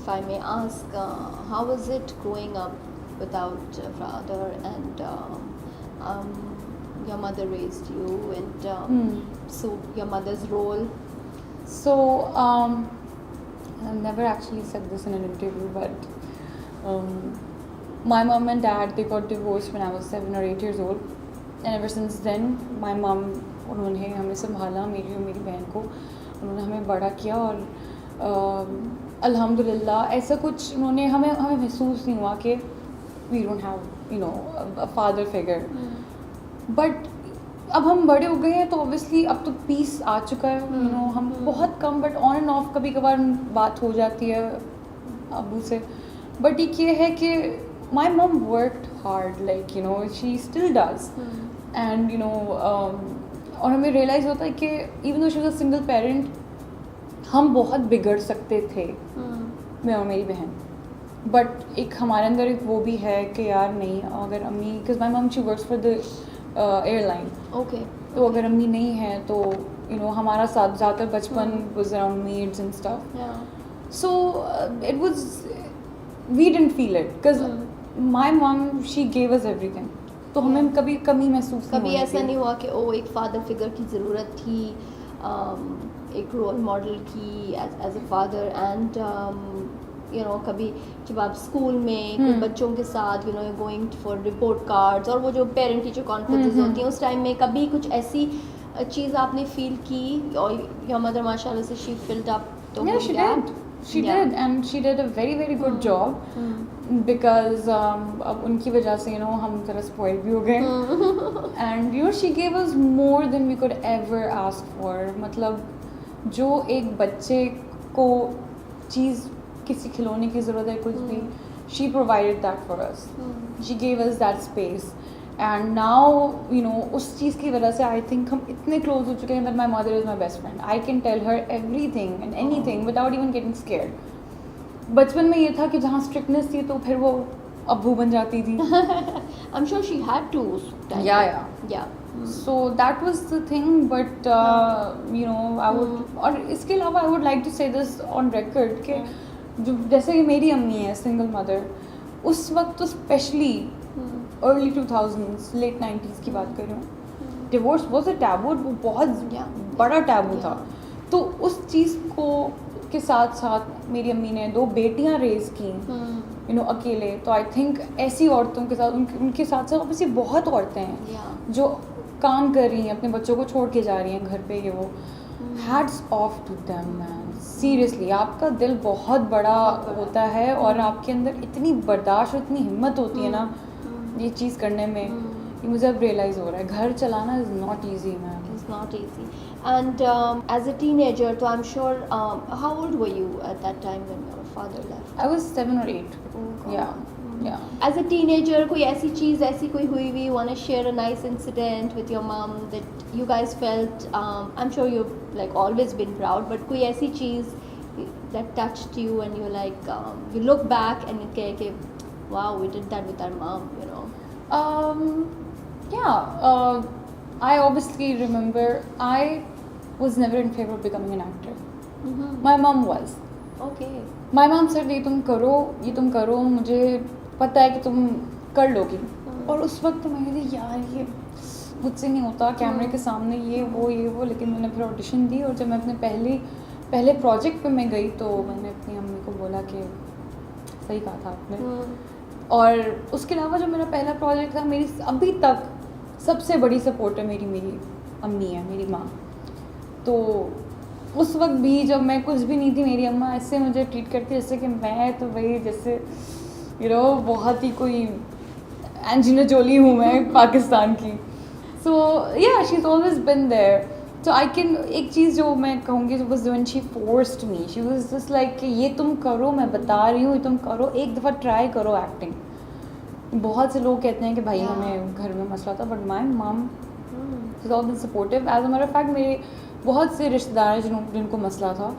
if I may ask, how was it growing up without a father and your mother raised you, and so your mother's role? So, I've never actually said this in an interview, but my mom and dad, they got divorced when I was 7 or 8 years old, and ever since then, my mom, उन्होंने हमें संभाला, मेरी और मेरी बहन को, उन्होंने हमें बड़ा किया, और अल्हम्दुलिल्लाह ऐसा कुछ उन्होंने हमें महसूस नहीं हुआ कि we don't have, you know, a father figure. But अब हम बड़े हो गए हैं तो ऑब्वियसली अब तो पीस आ चुका है, यू नो, हम बहुत कम बट ऑन एंड ऑफ कभी कभार बात हो जाती है अबू से. बट एक ये है कि माई मम worked hard, like, you know, she still does, and you no, और हमें रियलाइज़ होता है कि even though she was a single parent, हम बहुत बिगड़ सकते थे, मैं और मेरी बहन. बट एक हमारे अंदर एक वो भी है कि यार नहीं, अगर अम्मी, because my mom she works for the airline, okay, तो अगर अम्मी नहीं है तो यू नो हमारा साथ ज़्यादातर बचपन was around maids and stuff. So it was, we didn't feel it because my mom she gave us everything, तो हमें कभी कमी महसूस कभी ऐसा नहीं हुआ कि ओ एक फादर फिगर की ज़रूरत थी, एक रोल मॉडल की as a father, and you know कभी जब आप स्कूल में कोई बच्चों के साथ, you know, going for report cards और वो जो पेरेंट टीचर कॉन्फ्रेंसेस होती हैं, उस टाइम में कभी कुछ ऐसी चीज़ आपने फील की, और योर मदर माशाल्लाह से शी फिल्ड अप तो she did, and she did a very very good job, because अब उनकी वजह से, you know, हम ज़रा spoiled भी हो गए, and you know she gave us more than we could ever ask for. मतलब जो एक बच्चे को चीज़, किसी खिलौने की ज़रूरत है, कुछ भी, she provided that for us. She gave us that space, and now, you know, उस चीज़ की वजह से I think हम इतने close हो चुके हैं that my mother is my best friend. I can tell her everything and anything without even getting scared. बचपन में ये था कि जहाँ strictness थी तो फिर वो अब्बू बन जाती थी. I'm sure she had to. Yeah. So that was the thing, but you know, I would, और इसके अलावा I would like to say this on record कि जो जैसे कि मेरी अम्मी है सिंगल मदर, उस वक्त तो specially early 2000s late 90s की बात कर रही हूँ, डिवोर्स वॉज अ टैबू, वो बहुत बड़ा टैबू था. तो उस चीज़ को के साथ साथ मेरी अम्मी ने 2 बेटियां रेज की, यू नो, अकेले. तो आई थिंक ऐसी औरतों के साथ, उनके साथ साथ ऑब्वियसली बहुत औरतें हैं जो काम कर रही हैं, अपने बच्चों को छोड़ के जा रही हैं घर पे, ये वो, hats off to them man. Seriously आपका दिल बहुत बड़ा होता है, और आपके अंदर इतनी बर्दाश्त और इतनी हिम्मत होती है ना ये चीज़ करने में. ये मुझे अब रियलाइज़ हो रहा है, घर चलाना is not easy man. It's not easy. And as a teenager, so I'm sure, how old were you at that time when your father left? I was 7 or 8. Oh, God. Yeah. As a teenager, कोई ऐसी चीज़ ऐसी कोई हुई हुई, want to share a nice incident with your mom that you guys felt, I'm sure you've like always been proud, but कोई ऐसी चीज़ that touched you and you're like, you look back and you say, wow, we did that with our mom, you know. I obviously remember I was never in favor of becoming an actor. My mom was. Okay. My mom said ये तुम करो, मुझे पता है कि तुम कर लोगी. और उस वक्त तो मैं कहती यार ये मुझसे नहीं होता कैमरे के सामने, ये वो, लेकिन मैंने फिर ऑडिशन दी, और जब मैं अपने पहले प्रोजेक्ट पे मैं गई तो मैंने अपनी अम्मी को बोला कि सही कहा था आपने. और उसके अलावा जो मेरा पहला प्रोजेक्ट था, मेरी अभी तक सबसे बड़ी सपोर्टर मेरी अम्मी है, मेरी माँ. तो उस वक्त भी जब मैं कुछ भी नहीं थी, मेरी अम्मा ऐसे मुझे ट्रीट करती जैसे कि मैं तो भाई जैसे यू नो बहुत ही कोई एंजिना जोली हूँ मैं पाकिस्तान की. सो या she is always been there. So I can, एक चीज़ जो मैं कहूँगी जो बस when she forced me, she was just like कि ये तुम करो, मैं बता रही हूँ, ये तुम करो, एक दफ़ा ट्राई करो एक्टिंग. बहुत से लोग कहते हैं कि भाई हमें घर में मसला था, but my mom is always supportive. As a matter of fact मेरे बहुत से रिश्तेदार जिनको मसला था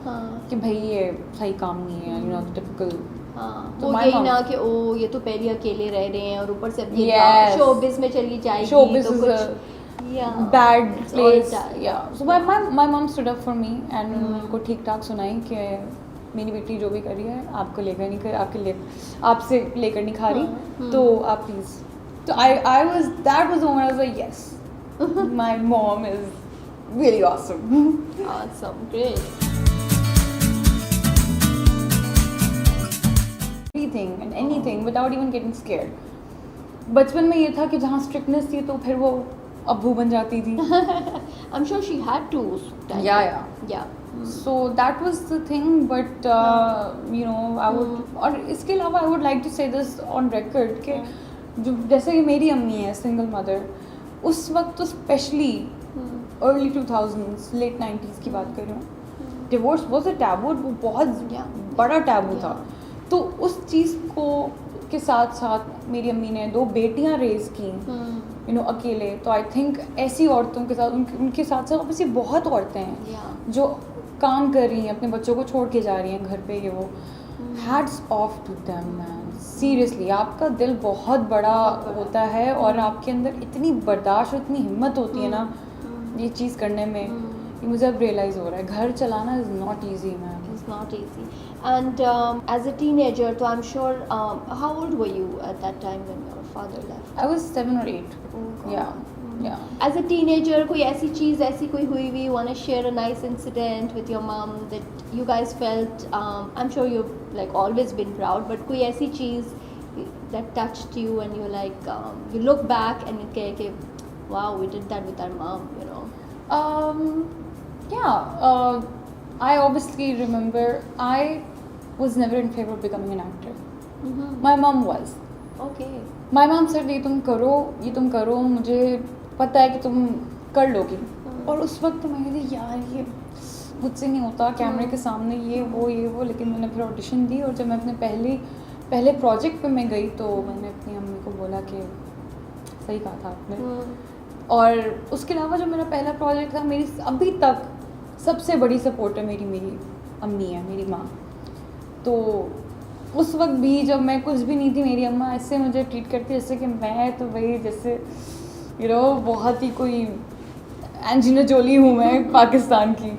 कि भाई ये सही काम नहीं है, यू नो, टिपिकल. तो यही ना कि ओ ये तो पहले अकेले रह रहे हैं और ऊपर से अब ये शोबिज़ में चली जाएगी, showbiz तो is कुछ bad place. So my mom stood up for me and उनको ठीक ठाक सुनाई कि मेरी बेटी जो भी कर रही है आपको लेकर नहीं कर आपसे लेकर नहीं खा रही तो आप प्लीज़ तो I was that was the moment I was like yes my mom is really awesome Awesome, great. Everything and anything without even getting scared बचपन में ये था कि जहाँ स्ट्रिक्टनेस थी तो फिर वो अब्बू बन जाती थी I'm sure she had to. Yeah. So that was the thing, but you know, I would और इसके अलावा I would like to say this on record कि जो जैसे कि मेरी अम्मी है single mother उस वक्त तो specially early 2000s late 90s की बात कर रही हूँ divorce was a taboo वो बहुत बड़ा taboo था तो उस चीज़ को के साथ साथ मेरी अम्मी ने 2 बेटियाँ रेज की यू नो अकेले तो आई थिंक ऐसी औरतों के साथ उनके साथ साथ ऑब्वियसली बहुत औरतें हैं जो काम कर रही हैं अपने बच्चों को छोड़ के जा रही हैं घर पे ये वो hats off to them man seriously आपका दिल बहुत बड़ा होता है और आपके अंदर इतनी बर्दाश्त और इतनी हिम्मत होती है ना ये चीज़ करने में ये मुझे अब रियलाइज़ हो रहा है घर चलाना is not easy man It's not easy. And as a teenager, so I'm sure, how old were you at that time when your father left? I was 7 or 8 Oh, God. yeah As a teenager, कोई ऐसी चीज़ ऐसी कोई हुई हुई, you want to share a nice incident with your mom that you guys felt, I'm sure you've like always been proud, but कोई ऐसी चीज़ that touched you and you like, you look back and you say, wow, we did that with our mom, you know. I obviously remember I was never in favor of becoming an actor. My mom was. Okay. My mom said ये तुम करो मुझे पता है कि तुम कर लोगी और उस वक्त तो मैं कहती यार ये मुझसे नहीं होता कैमरे के सामने ये वो लेकिन मैंने फिर ऑडिशन दी और जब मैं अपने पहले प्रोजेक्ट पे मैं गई तो मैंने अपनी अम्मी को बोला कि सही कहा था आपने और उसके अलावा जो मेरा पहला प्रोजेक्ट था मेरी अभी तक सबसे बड़ी सपोर्टर मेरी अम्मी है मेरी माँ तो उस वक्त भी जब मैं कुछ भी नहीं थी मेरी अम्मा ऐसे मुझे ट्रीट करती जैसे कि मैं तो भाई जैसे यू नो बहुत ही कोई एंजिना जोली हूँ मैं पाकिस्तान की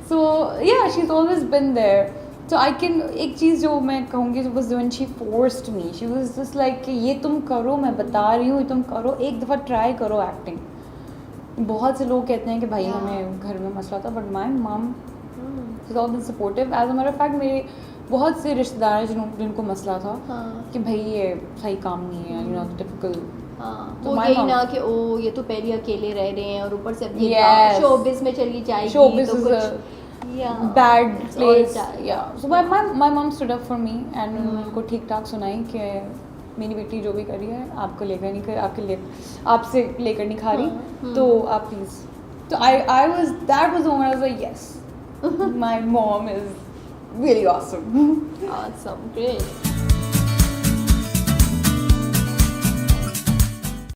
सो या she is always been there so I can एक चीज़ जो मैं कहूँगी was when she forced me she was just like कि ये तुम करो मैं बता रही हूँ ये तुम करो एक दफ़ा ट्राई करो एक्टिंग बहुत से लोग कहते हैं कि भाई हमें घर में मसला था but my mom is always supportive as a matter of fact मेरे बहुत से रिश्तेदार जिनको मसला था कि भाई ये सही काम नहीं है यू नो टिपिकल तो यही ना कि ओ ये तो पहले अकेले रह रहे हैं और ऊपर से अब ये शोबिज़ में चली जाएगी तो कुछ bad place so my mum stood up for me and उनको ठीक ठाक सुनाई कि मेरी बेटी जो भी कर रही है आपको लेकर नहीं कर आपसे लेकर नहीं खा रही तो आप प्लीज़ तो I was that was the moment I was like yes my mom is really awesome Awesome, great.